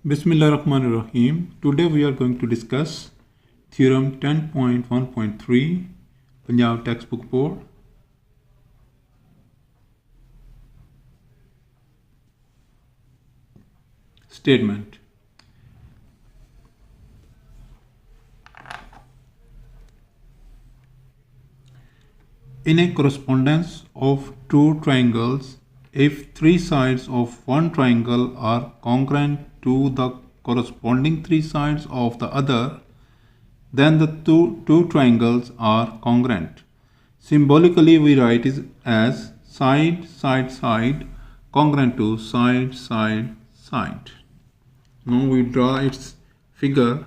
Bismillahirrahmanirrahim. Today we are going to discuss Theorem 10.1.3 Punjab Textbook Board. Statement. In a correspondence of two triangles, if three sides of one triangle are congruent to the corresponding three sides of the other, then the two triangles are congruent. Symbolically, we write it as side, side, side, congruent to side, side, side. Now we draw its figure.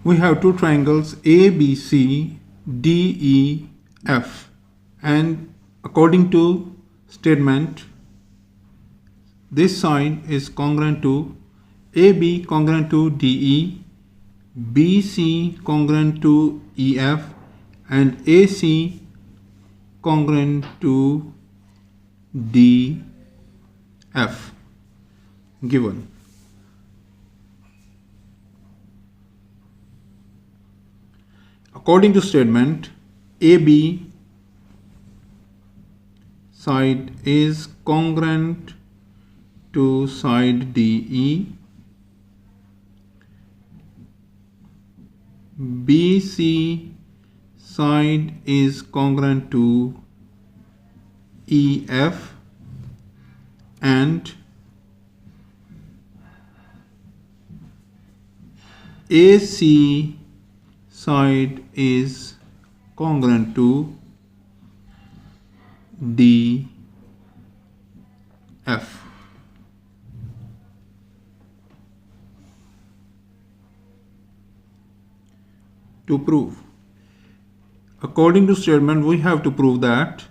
We have two triangles ABC, DEF, and according to statement, this side is congruent to AB congruent to DE, BC congruent to EF, and AC congruent to DF given. According to statement, AB side is congruent to side DE, BC side is congruent to EF, and AC side is congruent to DF. To prove, according to statement, we have to prove that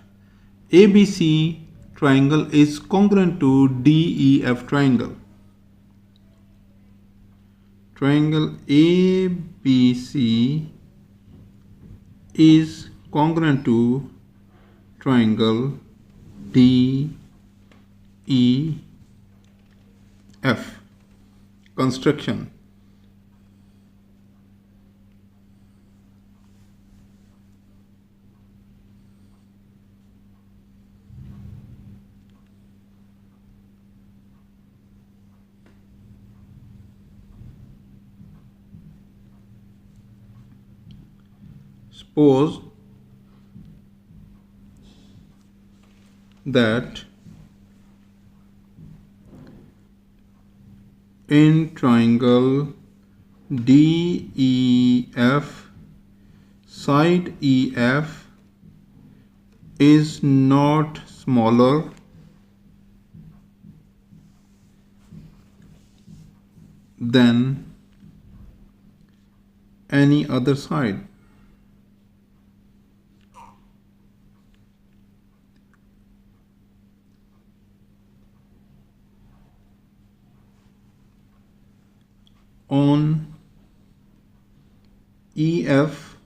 ABC triangle is congruent to DEF triangle. Triangle ABC is congruent to triangle DEF. construction. Suppose that in triangle DEF, side EF is not smaller than any other side. On EF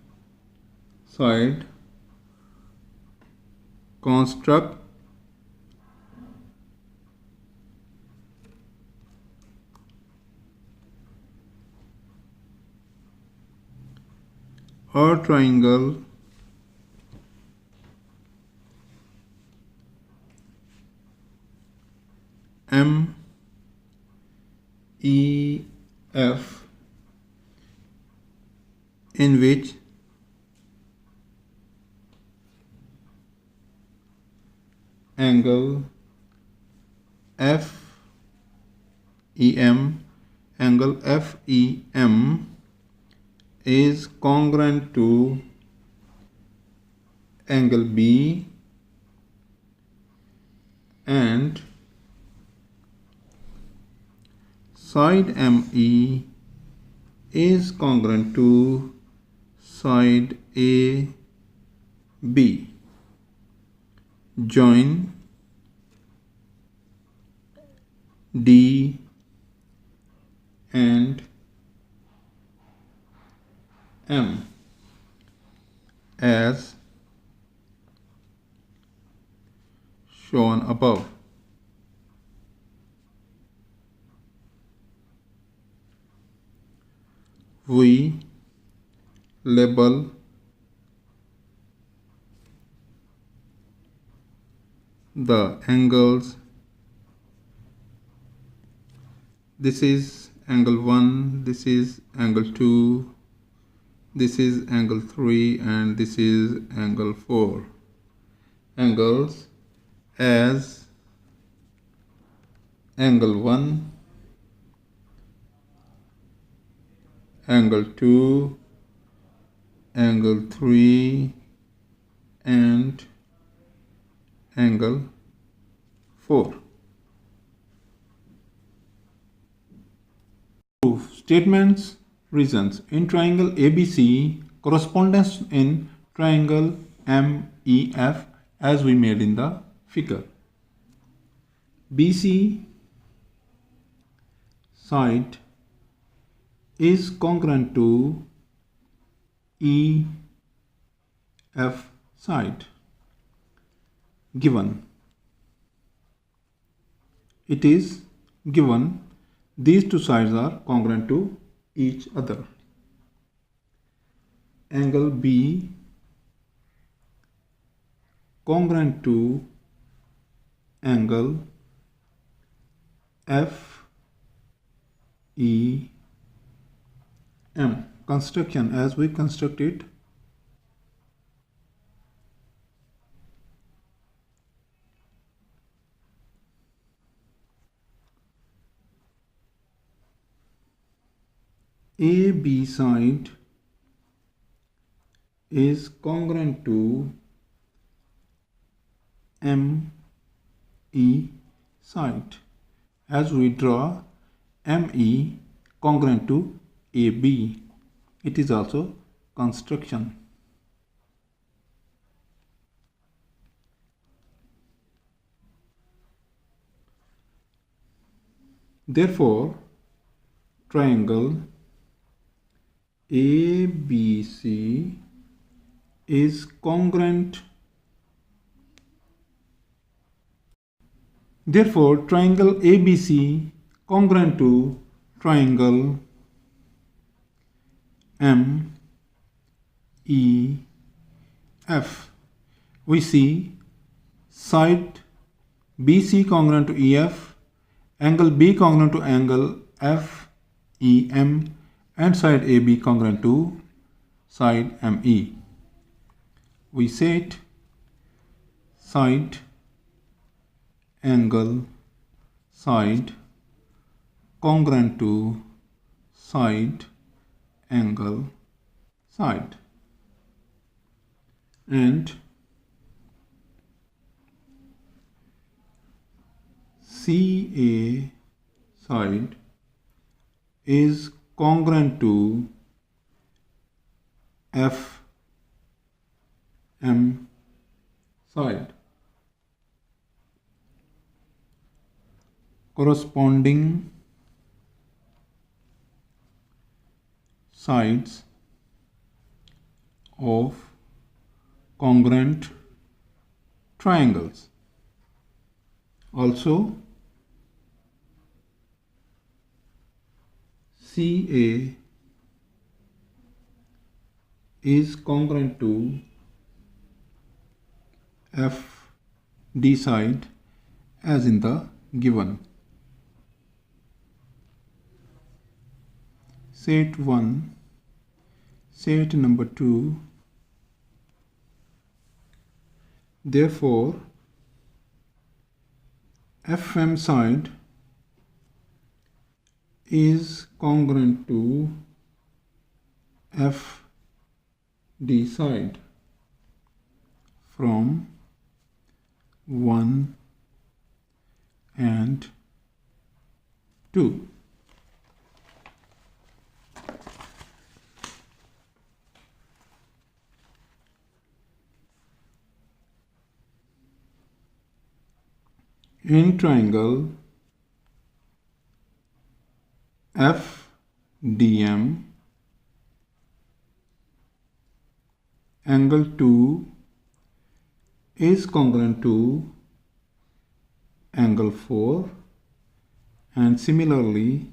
side, construct a triangle MEF in which angle FEM is congruent to angle B and side ME is congruent to side AB. Join D and M as shown above. We label the angles. This is angle 1, this is angle 2, this is angle 3, and this is angle 4. Angles as angle 1, angle 2, angle 3, and angle 4. Proof. Statements. Reasons. In triangle ABC, correspondence in triangle MEF as we made in the figure. BC side is congruent to EF side given. It is given these two sides are congruent to each other. Angle B congruent to angle FEM. Construction as we construct it. AB side is congruent to ME side as we draw ME congruent to AB. It is also construction. Therefore, triangle ABC is congruent Therefore, triangle ABC congruent to triangle MEF. We see side BC congruent to EF, angle B congruent to angle FEM, and side AB congruent to side ME. We set side angle side congruent to side angle side, and CA side is congruent to FM side. Corresponding sides of congruent triangles. Also, CA is congruent to FD side as in the given. Set 1, set number 2. Therefore, FM side is congruent to FD side from 1 and 2. In triangle FDM, angle 2 is congruent to angle 4, and similarly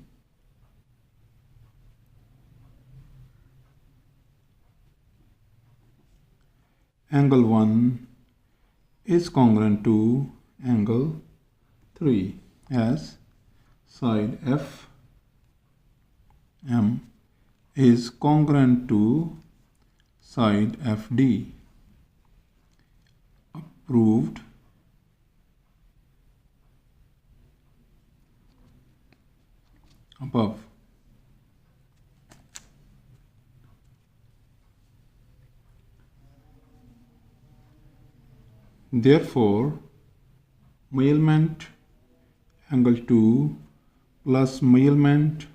angle 1 is congruent to angle 3, as side FM is congruent to side FD. Proved above. Therefore, measurement angle 2 plus measurement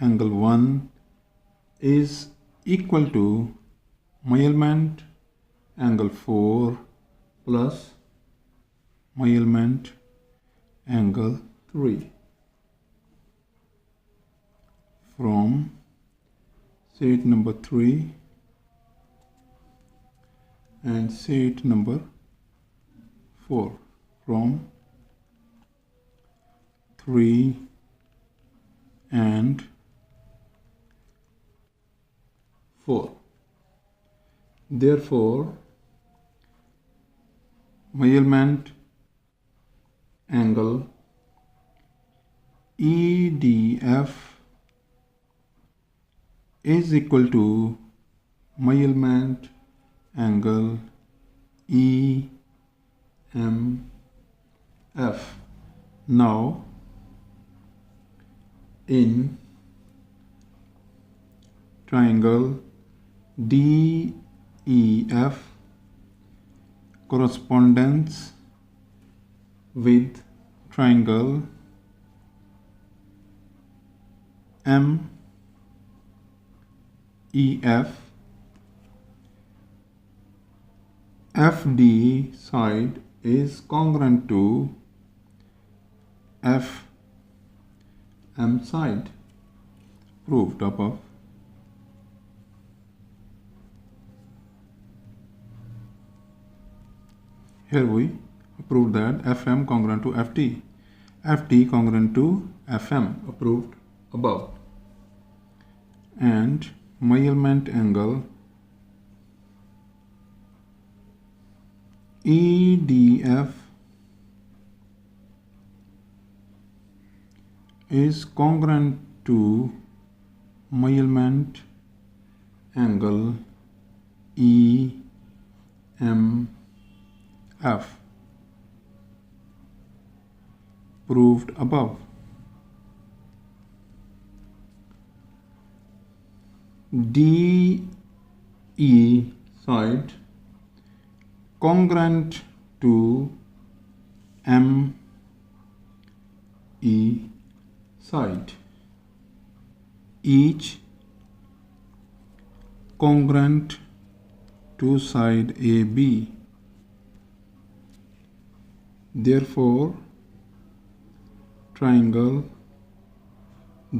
angle 1 is equal to measurement angle 4 plus measurement angle 3. From set number 3 and set number 4. From 3 and 4. Therefore, measurement angle EDF is equal to measurement angle EMF. Now, in triangle DEF, correspondence with triangle MEF, FD side is congruent to FM side. Proved above. Here we prove that FM congruent to FD. FT congruent to FM approved above, and my element angle EDF is congruent to my element angle EMF proved above. DE side congruent to ME side, each congruent to side AB. Therefore, triangle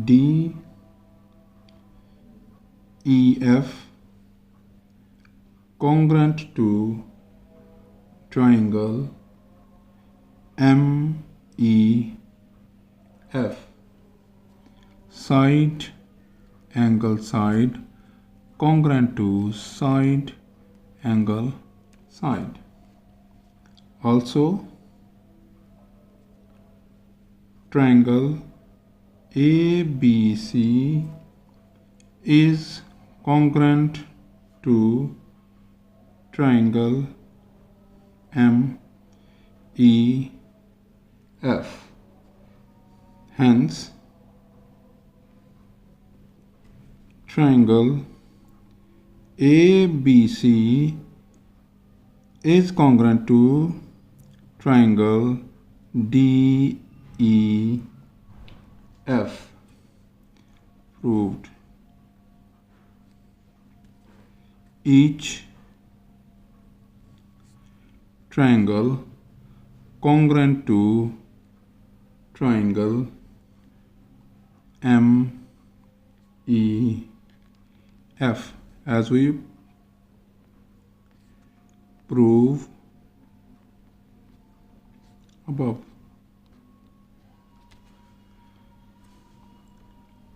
DEF congruent to triangle MEF, side angle side congruent to side angle side. Also, triangle ABC is congruent to triangle MEF. Hence, triangle ABC is congruent to triangle DEF. Proved. Each triangle congruent to triangle MEF, as we prove above.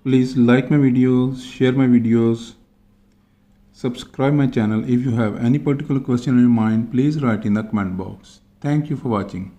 Please like my videos, share my videos, subscribe my channel. If you have any particular question in your mind, please write in the comment box. Thank you for watching.